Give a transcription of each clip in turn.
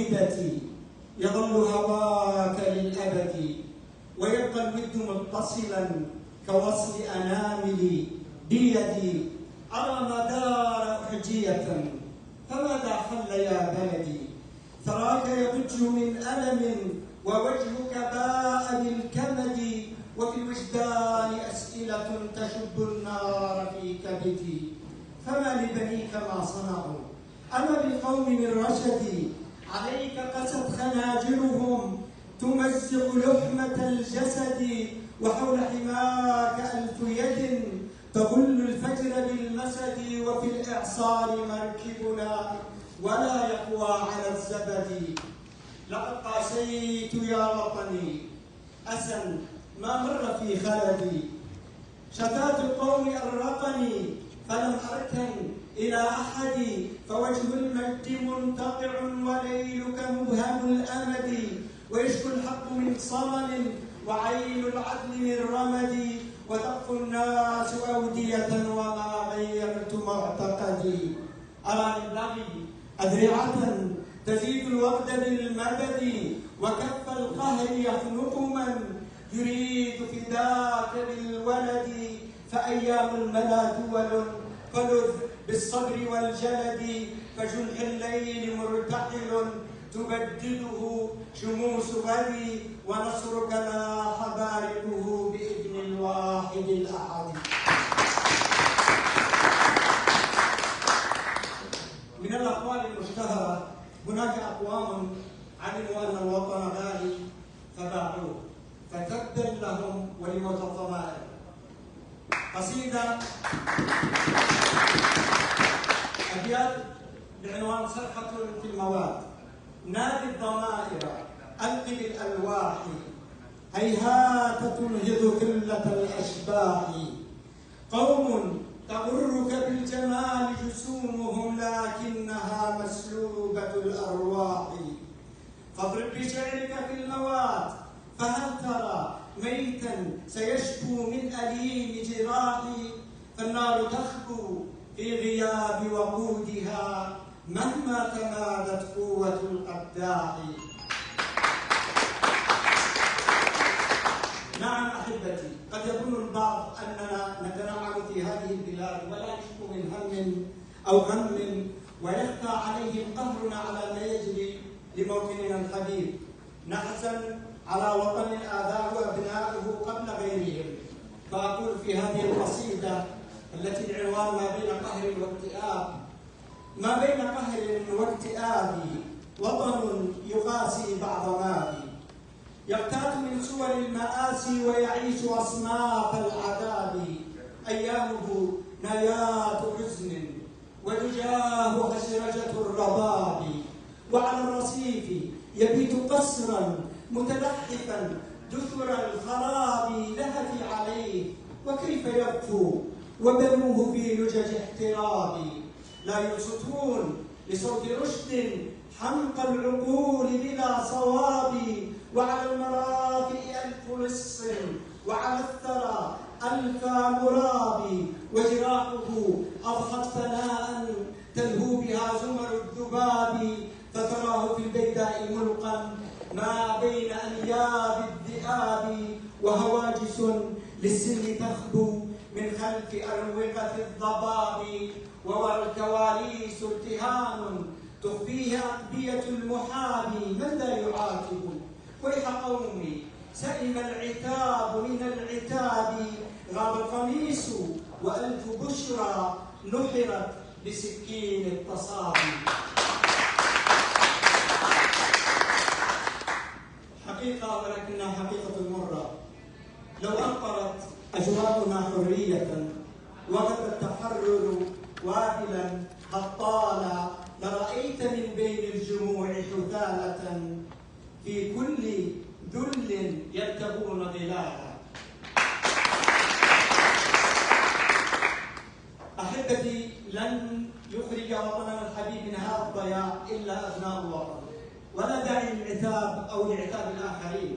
عقيدتي يظل هواك للأبد، ويبقى الود متصلا كوصل أناملي بيدي. أرى مدار أحجية فماذا حل يا بلدي؟ ثراك يضج من ألم ووجهك باء بالكمد، وفي الوجدان أسئلة تشب النار في كبدي. فما لبنيك ما صنعوا؟ أما بالقوم من رشدي؟ عليك قست خناجرهم تمزق لحمة الجسد، وحول حماك ألف يد تظل الفجر بالمسد. وفي الإعصار مركبنا ولا يقوى على الزبد. لقد قاسيت يا وطني أسا ما مر في خلدي، شتات القوم أرقني فلم أركن إلى أحد. فوجه المجد منتقع وليلك مبهم الأمد، ويشكو الحق من صمم وعين العدل من رمد. وتقف الناس أودية وما غيرت معتقدي. أرى من بغي أذرعة تزيد الوقت بالمدد، وكف القهر يخنق من يريد فداك بالولد. فأيام الملا دول فلذ بالصبر والجلد، فجنح الليل مرتحل تبدده شموس غدي، ونصرك لاح بارقه بإذن الواحد الأحد. من الأقوال المشتهرة هناك أقوام علموا أن الوطن غالي فباعوه، فتبا لهم ولموت الضمائر. قصيدة أبيات بعنوان صرخة في المواد. نادي الضمائر ألق بالألواح، هيهات تنهض قلة الأشباح. قوم تغرك بالجمال جسومهم لكنها مسلوبة الأرواح. فاضرب بشعرك في المواد فهل ترى ميتا سيشكو من أليم جراحي؟ فالنار تخبو في غياب وقودها مهما تمادت قوة القداح. نعم أحبتي، قد يظن البعض أننا نتنعم في هذه البلاد ولا نشكو من هم أو غم، ويخفى عليهم قهرنا على ما يجري لموطننا الحبيب. نحزن على وطن آذاه أبناؤه قبل غيرهم. فأقول في هذه القصيدة التي العنوان ما بين قهر واكتئاب: ما بين قهر واكتئاب وطن يقاسي بعض مالي، يقتات من صور المآسي ويعيش أصناف العذاب. أيامه نيات حزن ودجاه أشرجة الرباب، وعلى الرصيف يبيت قصرا متلحفا دثر الخراب. لهفي عليه وكيف يغفو وبنوه في لجج احتراب. لا ينصتون لصوت رشد حمق العقول بلا صواب. وعلى المرافئ ألف لص وعلى الثرى ألف مراب، وجراحه أضحت ثناء تلهو بها زمر الذباب. فتراه في البيداء ملقا ما بين أنياب الذئاب، وهواجس للسن تخبو من خلف أروقة الضباب. وورى الكواليس التهام تخفيه أقبية المحاب. من لا يعاتب ويح قومي سئم العتاب من العتاب. غاب القميص وألف بشرى نحرت بسكين التصابي. حقيقة ولكنها حقيقة مرة. لو أمطرت أجواءنا حرية وغدا التحرر وابلا هطالا، لرأيت من بين الجموع حثالة في كل ذل يرتبون ظلالا. أحبتي، لن يخرج وطننا الحبيب من هذا الضياع إلا أبناء الوطن، ولا داعي للعتاب أو لعتاب الآخرين.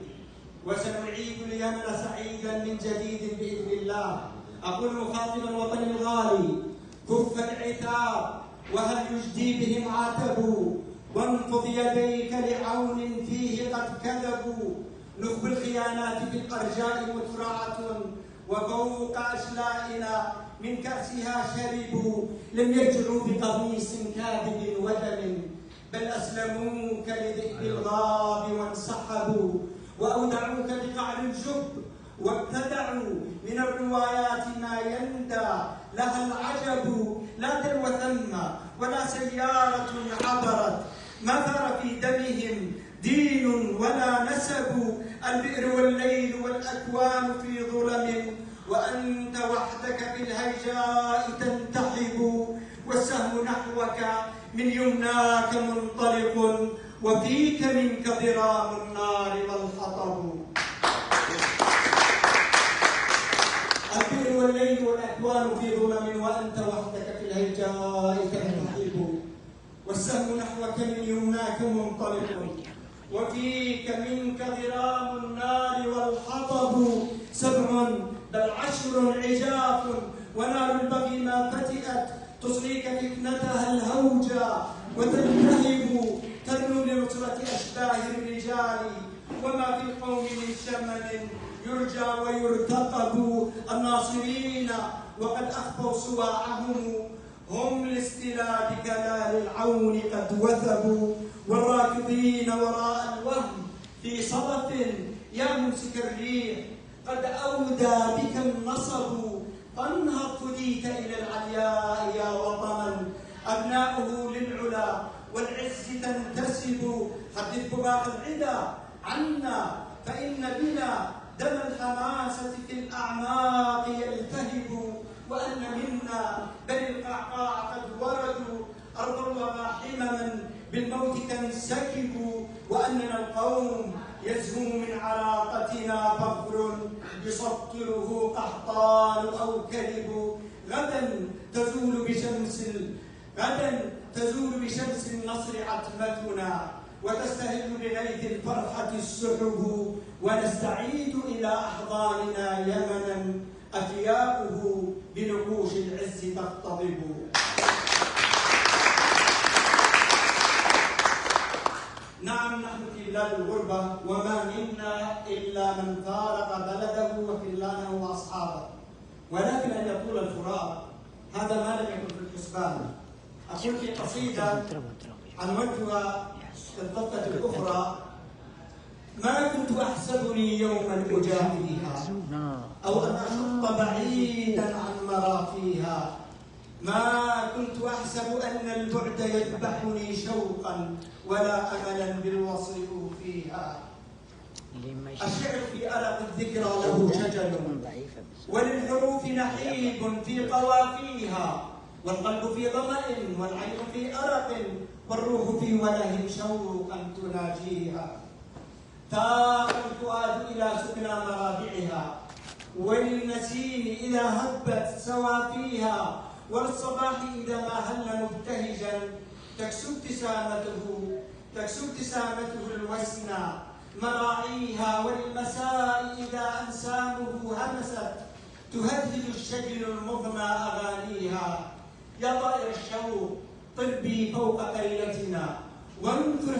وسنعيد اليمن سعيدا من جديد بإذن الله. أقول مخاطبا الوطن الغالي: كف العتاب، وهل يجدي بهم عاتبوا؟ وانفض يديك لعون فيه قد كذبوا. نخب الخيانات في الأرجاء مترعة، وفوق أشلائنا من كأسها شربوا. لم يرجعوا بقميص كاذب ودم، بل أسلموك لذئب الغاب وانسحبوا. وأودعوك بقعر الجب وابتدعوا من الروايات ما يندى لها العجب. لا دلو ثم ولا سيارة عبرت، ما ثار في دمهم دين ولا نسب. البئر والليل والأكوان في ظلم، وأنت وحدك في الهيجاء تنتحب. والسهم نحوك من يمناك منطلق، وفيك منك ضرام النار والحطب. البئر والليل والأكوان في ظلم، وأنت وحدك في الهيجاء تنتحب. والسهم نحوك من يمناك منطلق، وفيك منك ضرام النار والحطب. 7 بل 10 عجاف، ونار البغي ما فتئت تصليك فتنتها الهوجا. وتلتهب ترنو لنصرة أشباه الرجال، وما في القوم من شمل يرجى ويرتقب. الناصرين وقد أخفوا صواعهم، هم لاستلابك لا للعون قد وثبوا. والراكضين وراء الوهم في صدف، يا ممسك الريح قد أودى بك النصب. فانهض فديت إلى العلياء يا وطنا، أبناؤه للعلا والعز تنتسب. حدث باق العدا عنا، فإن بنا دم الحماسة في الأعماق يلتهب. وأن منا بني القعقاع قد وردوا أرض الوغى حمما بالموت تنسكب. وأننا القوم يزهو من علاقتنا فخر، يسطره قحطان أو كذب. غدا تزول بشمس النصر عتمتنا، وتستهل بغيث الفرحة السحب. ونستعيد إلى أحضاننا يمنا، أفياؤه بنقوش العز تقتضب. نعم، نحن في بلاد الغربة، وما منا إلا من فارق بلده وخلانه وأصحابه. ولكن أن يطول الفراق هذا ما لم يكن في الحسبان. أقول في قصيدة عنوانتها في الضفة الأخرى: ما كنت أحسبني يوما أجافيها، أو أن أشط بعيدا عن مرافيها. ما كنت أحسب أن البعد يذبحني شوقا، ولا أملا بالوصل فيها. الشعر في أرق الذكرى له شجر، وللحروف نحيب في قوافيها. والقلب في ظمأ والعين في أرق، والروح في وله شوقا تناجيها. تاق الفؤاد إلى سكنى مرابعها، وللنسيم إذا هبت سوافيها. وللصباح إذا ما هل مبتهجا تكسو ابتسامته الوسنى مراعيها. وللمساء إذا أنسامه همست تهدد الشجر المضنى أغانيها. يا طائر الشوق طربي فوق قيلتنا، وانثر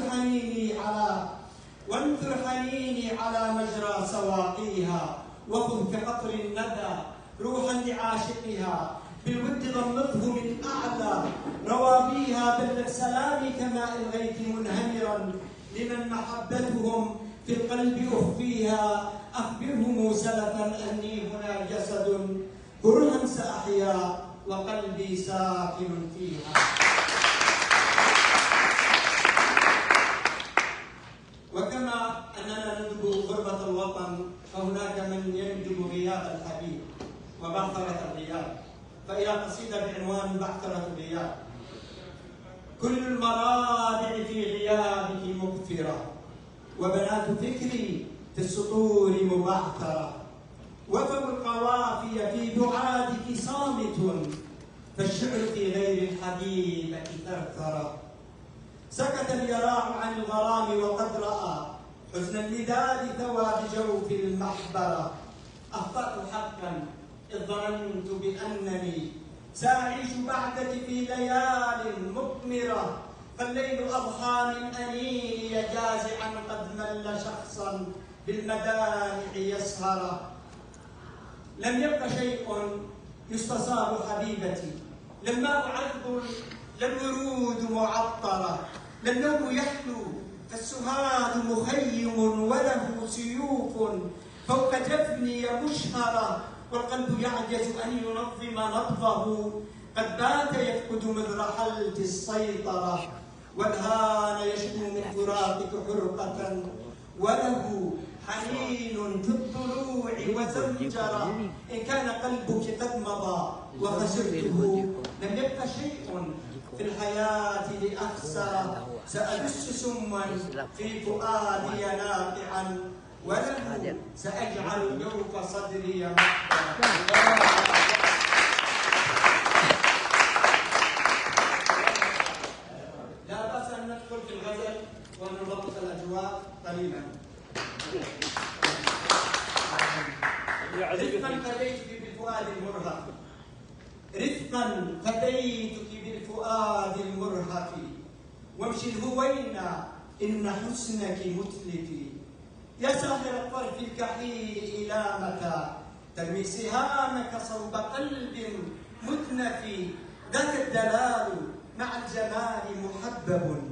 حنيني على مجرى سواقيها. وخذ كقطر الندى روحا لعاشقها، بالود ضمته من أعلى روابيها. بلغ سلامي كماء الغيث منهمرا لمن محبتهم في القلب أخفيها. أخبرهم سلفا أني هنا جسد كرها سأحيا، وقلبي ساكن فيها. وكما أننا ندب غربة الوطن، فهناك من يندب غياب الحبيب وبعثرة الغياب. فإلى قصيدة بعنوان بعثرة الغياب: كل المرابع في غيابك مبثرة، وبنات فكري في السطور مبعثرة. وفم القوافي في بعادك صامت، فالشعر في غير الحبيبة ثرثرة. سكت اليراع عن الغرام وقد رأى حزن اللذاذ ثوى بجوف المحبرة. أخطأت حقا إذ ظننت بأنني سأعيش بعدك في ليال مقمرة، فالليل أضحى من أنيني جازعا قد مل شخصا بالمدامع يسهر. لم يبق شيء يستصاب حبيبتي، للماء عذب، لا الورود معطرة، لا النوم يحلو، فالسهاد مخيم وله سيوف فوق جفني مشهرة، والقلب يعجز أن ينظم نبضه، قد بات يفقد مذ رحلت السيطرة، والهان يشكو من فراقك حرقة، وله حنين في الضلوع وزمجرة، إن كان قلبك قد مضى وخسرته لم يبق شيء في الحياة لأخسر، سأدس سما في فؤادي ناقعا، وله سأجعل جوف صدري مقبرا. لا بأس أن ندخل في الغزل ونضبط الأجواء قليلا. رفقا فديتك بالفؤاد المرهف، رفقا فديتك بالفؤاد المرهف، وامشي الهوينا إن حسنك متلفي، يا ساحر الطرف الكحيل إلى متى ترمي سهامك صوب قلب متنف، ذاك الدلال مع الجمال محبب،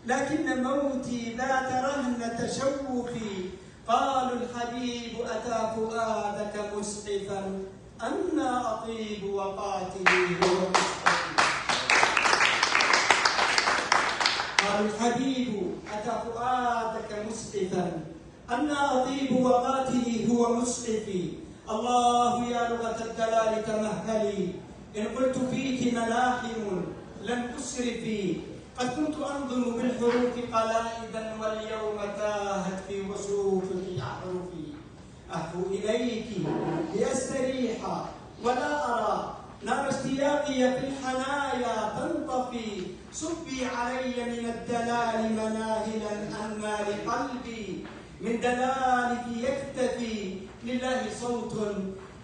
لكن موتي ذات رهن تشوفي، قالوا الحبيب أتى فؤادك مسعفا، أنا أطيب وقاتلي هو مسعفي. قالوا الحبيب أتى فؤادك مسعفا، أنا أطيب وقاتلي هو مسعفي، الله يا لغة الدلال تمهلي، إن قلت فيك ملاحم لم أسرفي، قد كنت أنظم بالحروف قلائدا، واليوم تاهت في وصوفك أحرفي، أهفو إليك لأستريح ولا أرى نار اشتياقي في الحنايا تنطفي، صبي علي من الدلال مناهلا أنى لقلبي من دلالك يكتفي، لله صوت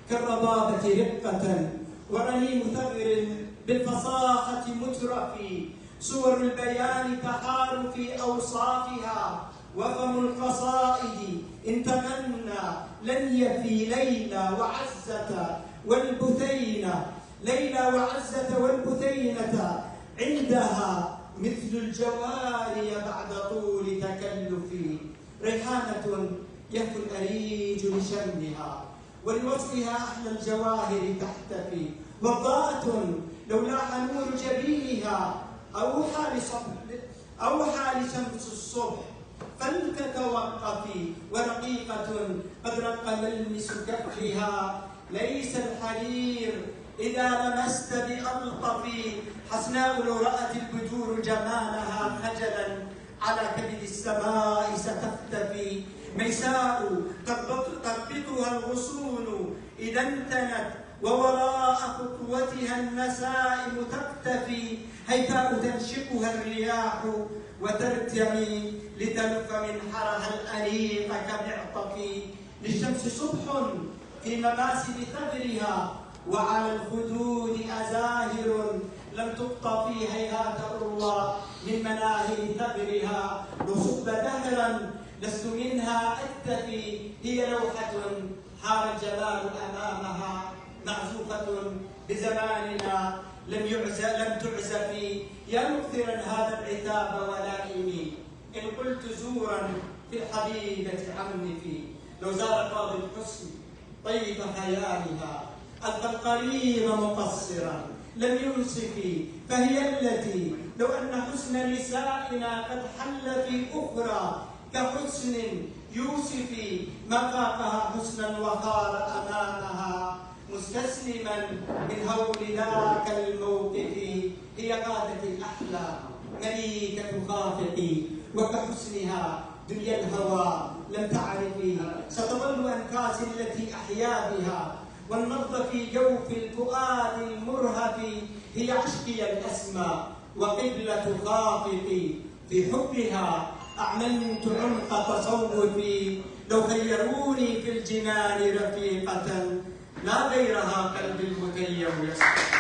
كالربابة رقة، ورنين ثغر بالفصاحة مترفي، صور البيان تحار في أوصافها، وفم القصائد إن تغنى لن يفي ليلى وعزة والبثينة، ليلى وعزة والبثينة عندها مثل الجواري بعد طول تكلف، ريحانة يهفو الأريج لشمها، ولوصفها أحلى الجواهر تحتفي، وضاءة لولا نور جبينها أوحى لشمس الصبح فلتتوقفي، ورقيقة قد رق ملمس كفها، ليس الحرير إذا لمست بألطف، حسناء لو رأت البدور جمالها خجلا على كبد السماء ستختفي، ميساء تربطها الغصون إذا امتنت، ووراء خطوتها النسائم تختفي، هيفاء تنشقها الرياح وترتمي، لتلف من حرها الأنيق كمعطف، للشمس صبح في مباسل ثغرها، وعلى الخدود أزاهر لم تبق في هيهات أروى من مناهل ثغرها، رصب دهرا لست منها أكتفي، هي لوحة حار الجمال أمامها، معزوفة بزماننا لم تعزفي، يا مكثرا هذا العتاب ولائمي، إن قلت زورا في الحبيبة عنفي، لو زار قاضي الحسن طيب خيالها، ألقى القريب مقصرا لم ينصفي، فهي التي لو أن حسن نسائنا قد حل في أخرى كحسن يوسف، ما فاقها حسنا وخار أمامها، مستسلما من هول ذاك الموقف، هي قادة الأحلام مليكة خافقي، وكحسنها دنيا الهوى لم تعرفي، ستظل أنفاس التي أحيا بها، والنبض في جوف الفؤاد المرهف، هي عشقي الأسمى وقبلة خافقي، في حبها أعلنت عمق تصوفي، لو خيروني في الجنان رفيقة لا غيرها قلبي المتيم يسمع.